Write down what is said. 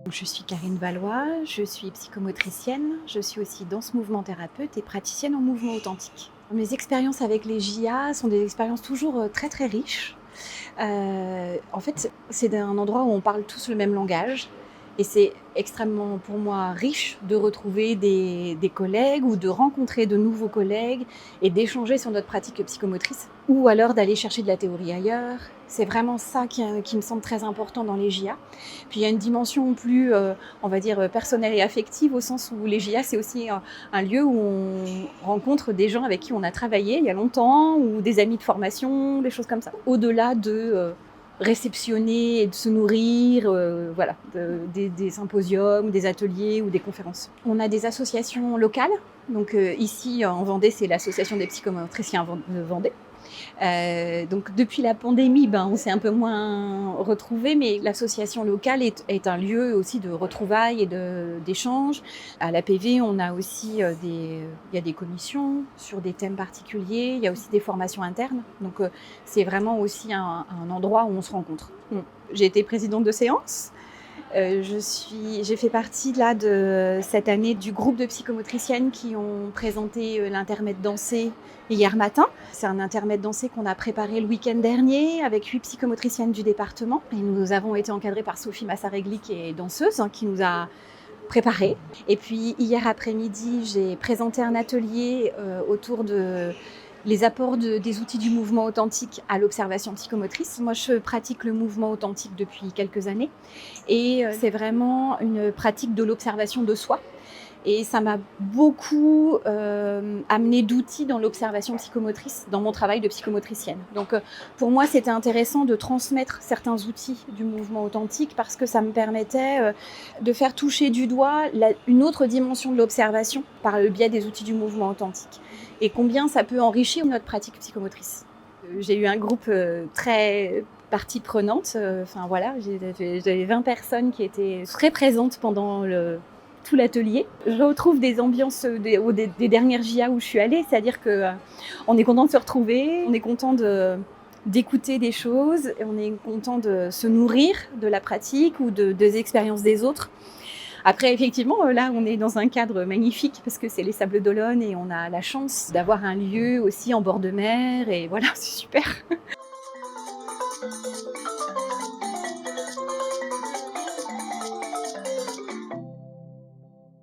Je suis Karine Valois, je suis psychomotricienne, je suis aussi danse-mouvement thérapeute et praticienne en mouvement authentique. Mes expériences avec les JA sont des expériences toujours très très riches. En fait, c'est un endroit où on parle tous le même langage et c'est extrêmement pour moi riche de retrouver des collègues ou de rencontrer de nouveaux collègues et d'échanger sur notre pratique psychomotrice ou alors d'aller chercher de la théorie ailleurs. C'est vraiment ça qui me semble très important dans les JA. Puis il y a une dimension plus, on va dire, personnelle et affective au sens où les JA, c'est aussi un lieu où on rencontre des gens avec qui on a travaillé il y a longtemps ou des amis de formation, des choses comme ça. Au-delà de réceptionner et de se nourrir voilà, des symposiums, des ateliers ou des conférences. On a des associations locales. Donc ici en Vendée, c'est l'association des psychomotriciens de Vendée. Donc depuis la pandémie, on s'est un peu moins retrouvés, mais l'association locale est un lieu aussi de retrouvailles et d'échanges. À l'APV, on a aussi il y a des commissions sur des thèmes particuliers, il y a aussi des formations internes. Donc c'est vraiment aussi un endroit où on se rencontre. J'ai été présidente de séance. J'ai fait partie là de cette année du groupe de psychomotriciennes qui ont présenté l'intermède dansé hier matin. C'est un intermède dansé qu'on a préparé le week-end dernier avec 8 psychomotriciennes du département. Et nous avons été encadrés par Sophie Massaregli qui est danseuse, qui nous a préparé. Et puis hier après-midi, j'ai présenté un atelier autour de les apports des outils du mouvement authentique à l'observation psychomotrice. Moi, je pratique le mouvement authentique depuis quelques années et c'est vraiment une pratique de l'observation de soi. Et ça m'a beaucoup amené d'outils dans l'observation psychomotrice, dans mon travail de psychomotricienne. Donc pour moi, c'était intéressant de transmettre certains outils du mouvement authentique parce que ça me permettait de faire toucher du doigt une autre dimension de l'observation par le biais des outils du mouvement authentique. Et combien ça peut enrichir notre pratique psychomotrice. J'ai eu un groupe très partie prenante. Voilà, j'avais 20 personnes qui étaient très présentes pendant tout l'atelier. Je retrouve des ambiances des dernières JA où je suis allée, c'est-à-dire qu'on est content de se retrouver, on est content d'écouter des choses, et on est content de se nourrir de la pratique ou des expériences des autres. Après, effectivement, là, on est dans un cadre magnifique parce que c'est les Sables d'Olonne et on a la chance d'avoir un lieu aussi en bord de mer et voilà, c'est super.